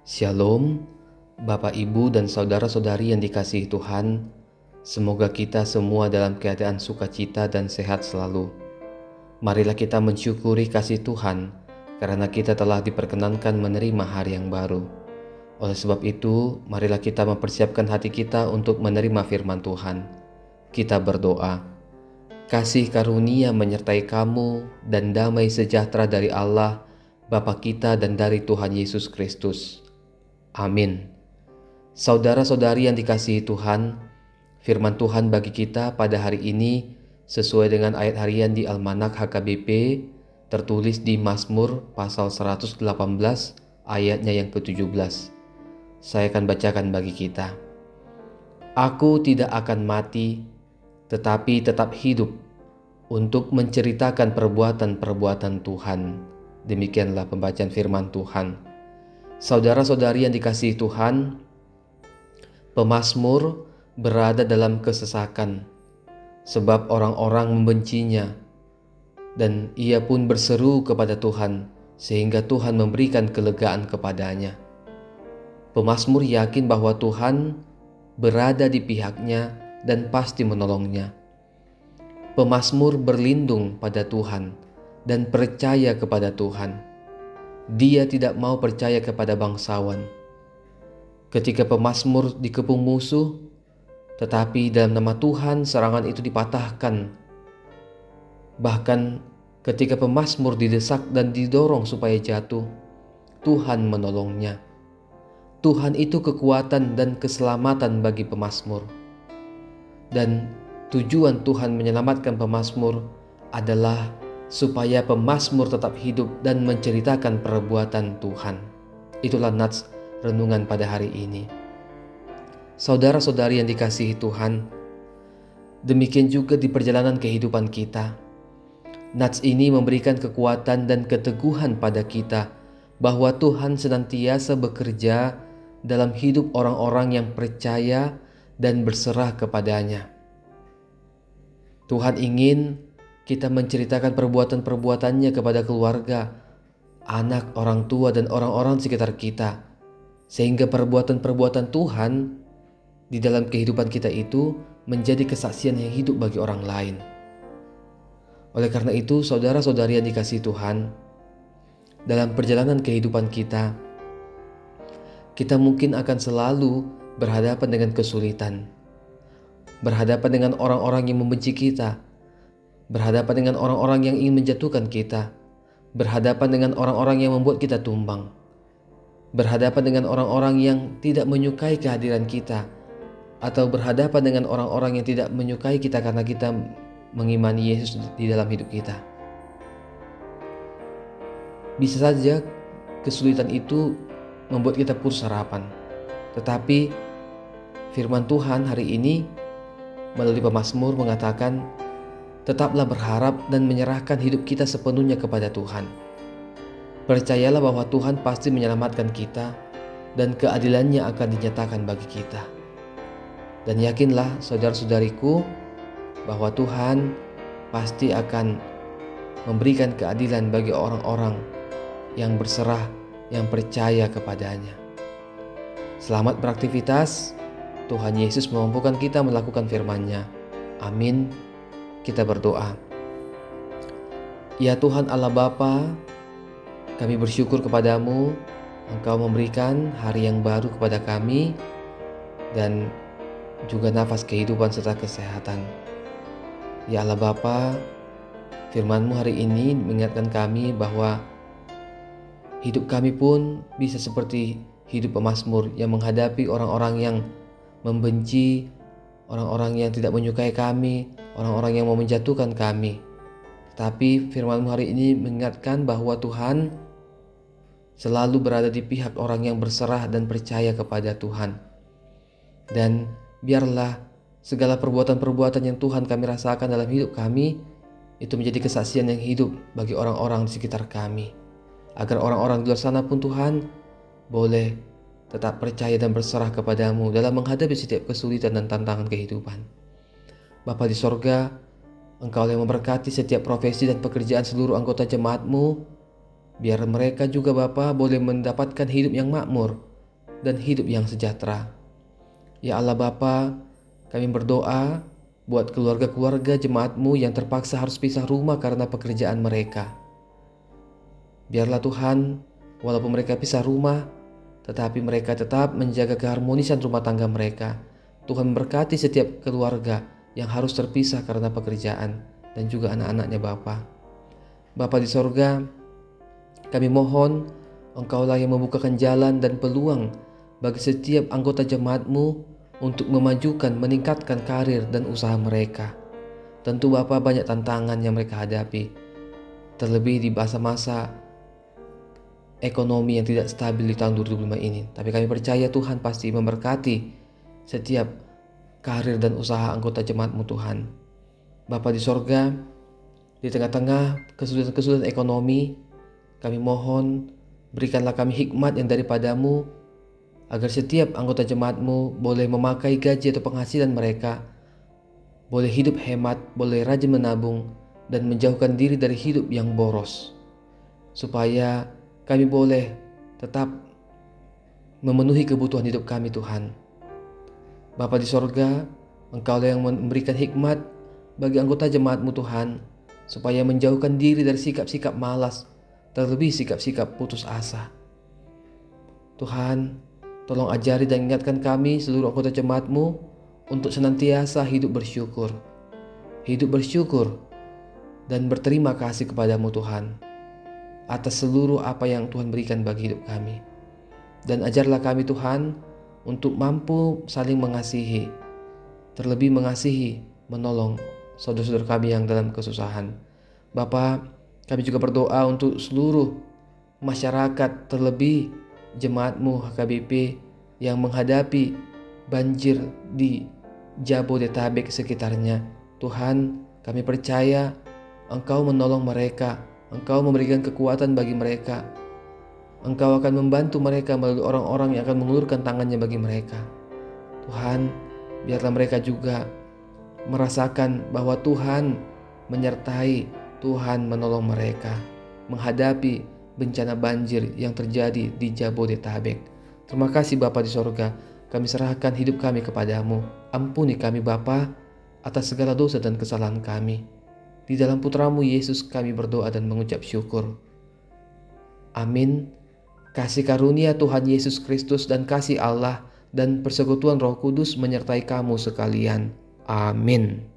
Shalom, Bapak, Ibu, dan saudara-saudari yang dikasihi Tuhan. Semoga kita semua dalam keadaan sukacita dan sehat selalu. Marilah kita mensyukuri kasih Tuhan, karena kita telah diperkenankan menerima hari yang baru. Oleh sebab itu, marilah kita mempersiapkan hati kita untuk menerima firman Tuhan. Kita berdoa. Kasih karunia menyertai kamu dan damai sejahtera dari Allah, Bapa kita dan dari Tuhan Yesus Kristus. Amin. Saudara-saudari yang dikasihi Tuhan, firman Tuhan bagi kita pada hari ini sesuai dengan ayat harian di Almanak HKBP tertulis di Mazmur pasal 118 ayatnya yang ke-17. Saya akan bacakan bagi kita. Aku tidak akan mati, tetapi tetap hidup untuk menceritakan perbuatan-perbuatan Tuhan. Demikianlah pembacaan firman Tuhan. Saudara-saudari yang dikasihi Tuhan, pemazmur berada dalam kesesakan sebab orang-orang membencinya, dan ia pun berseru kepada Tuhan sehingga Tuhan memberikan kelegaan kepadanya. Pemazmur yakin bahwa Tuhan berada di pihaknya dan pasti menolongnya. Pemazmur berlindung pada Tuhan dan percaya kepada Tuhan. Dia tidak mau percaya kepada bangsawan. Ketika pemazmur dikepung musuh, tetapi dalam nama Tuhan serangan itu dipatahkan. Bahkan ketika pemazmur didesak dan didorong supaya jatuh, Tuhan menolongnya. Tuhan itu kekuatan dan keselamatan bagi pemazmur. Dan tujuan Tuhan menyelamatkan pemazmur adalah supaya pemazmur tetap hidup dan menceritakan perbuatan Tuhan. Itulah nats renungan pada hari ini. Saudara-saudari yang dikasihi Tuhan, demikian juga di perjalanan kehidupan kita. Nats ini memberikan kekuatan dan keteguhan pada kita bahwa Tuhan senantiasa bekerja dalam hidup orang-orang yang percaya dan berserah kepadanya. Tuhan ingin kita menceritakan perbuatan-perbuatannya kepada keluarga, anak, orang tua, dan orang-orang sekitar kita. Sehingga perbuatan-perbuatan Tuhan di dalam kehidupan kita itu menjadi kesaksian yang hidup bagi orang lain. Oleh karena itu, saudara-saudari yang dikasihi Tuhan, dalam perjalanan kehidupan kita mungkin akan selalu berhadapan dengan kesulitan, berhadapan dengan orang-orang yang membenci kita, berhadapan dengan orang-orang yang ingin menjatuhkan kita, berhadapan dengan orang-orang yang membuat kita tumbang, berhadapan dengan orang-orang yang tidak menyukai kehadiran kita, atau berhadapan dengan orang-orang yang tidak menyukai kita karena kita mengimani Yesus di dalam hidup kita. Bisa saja kesulitan itu membuat kita putus harapan, tetapi firman Tuhan hari ini melalui pemazmur mengatakan, tetaplah berharap dan menyerahkan hidup kita sepenuhnya kepada Tuhan. Percayalah bahwa Tuhan pasti menyelamatkan kita dan keadilannya akan dinyatakan bagi kita. Dan yakinlah saudara-saudariku bahwa Tuhan pasti akan memberikan keadilan bagi orang-orang yang berserah, yang percaya kepadanya. Selamat beraktivitas. Tuhan Yesus memampukan kita melakukan firman-Nya. Amin. Kita berdoa. Ya Tuhan Allah Bapa, kami bersyukur kepadamu, Engkau memberikan hari yang baru kepada kami dan juga nafas kehidupan serta kesehatan. Ya Allah Bapa, firman-Mu hari ini mengingatkan kami bahwa hidup kami pun bisa seperti hidup pemazmur yang menghadapi orang-orang yang membenci, orang-orang yang tidak menyukai kami, orang-orang yang mau menjatuhkan kami. Tapi firman-Mu hari ini mengingatkan bahwa Tuhan selalu berada di pihak orang yang berserah dan percaya kepada Tuhan. Dan biarlah segala perbuatan-perbuatan yang Tuhan kami rasakan dalam hidup kami itu menjadi kesaksian yang hidup bagi orang-orang di sekitar kami. Agar orang-orang di luar sana pun Tuhan boleh tetap percaya dan berserah kepadamu dalam menghadapi setiap kesulitan dan tantangan kehidupan. Bapa di sorga, Engkau yang memberkati setiap profesi dan pekerjaan seluruh anggota jemaat-Mu. Biar mereka juga Bapa boleh mendapatkan hidup yang makmur dan hidup yang sejahtera. Ya Allah Bapa, kami berdoa buat keluarga-keluarga jemaat-Mu yang terpaksa harus pisah rumah karena pekerjaan mereka. Biarlah Tuhan, walaupun mereka pisah rumah, tetapi mereka tetap menjaga keharmonisan rumah tangga mereka. Tuhan memberkati setiap keluarga yang harus terpisah karena pekerjaan dan juga anak-anaknya Bapa. Bapa di sorga, kami mohon Engkaulah yang membukakan jalan dan peluang bagi setiap anggota jemaat-Mu untuk memajukan, meningkatkan karir dan usaha mereka. Tentu Bapa banyak tantangan yang mereka hadapi, terlebih di masa-masa ekonomi yang tidak stabil di tahun 2025 ini. Tapi kami percaya Tuhan pasti memberkati setiap karir dan usaha anggota jemaat-Mu Tuhan. Bapa di sorga, di tengah-tengah kesulitan-kesulitan ekonomi, kami mohon berikanlah kami hikmat yang daripada-Mu, agar setiap anggota jemaat-Mu boleh memakai gaji atau penghasilan mereka, boleh hidup hemat, boleh rajin menabung, dan menjauhkan diri dari hidup yang boros, supaya kami boleh tetap memenuhi kebutuhan hidup kami Tuhan. Bapa di sorga, Engkaulah yang memberikan hikmat bagi anggota jemaat-Mu Tuhan, supaya menjauhkan diri dari sikap-sikap malas, terlebih sikap-sikap putus asa. Tuhan, tolong ajari dan ingatkan kami seluruh anggota jemaat-Mu untuk senantiasa hidup bersyukur dan berterima kasih kepadamu Tuhan, atas seluruh apa yang Tuhan berikan bagi hidup kami. Dan ajarlah kami Tuhan untuk mampu saling mengasihi, terlebih mengasihi, menolong saudara-saudara kami yang dalam kesusahan. Bapa, kami juga berdoa untuk seluruh masyarakat, terlebih jemaat-Mu HKBP yang menghadapi banjir di Jabodetabek sekitarnya. Tuhan, kami percaya Engkau menolong mereka, Engkau memberikan kekuatan bagi mereka. Engkau akan membantu mereka melalui orang-orang yang akan mengulurkan tangannya bagi mereka. Tuhan, biarlah mereka juga merasakan bahwa Tuhan menyertai, Tuhan menolong mereka menghadapi bencana banjir yang terjadi di Jabodetabek. Terima kasih Bapa di sorga, kami serahkan hidup kami kepadamu. Ampuni kami Bapa atas segala dosa dan kesalahan kami. Di dalam Putramu Yesus kami berdoa dan mengucap syukur. Amin. Kasih karunia Tuhan Yesus Kristus dan kasih Allah dan persekutuan Roh Kudus menyertai kamu sekalian. Amin.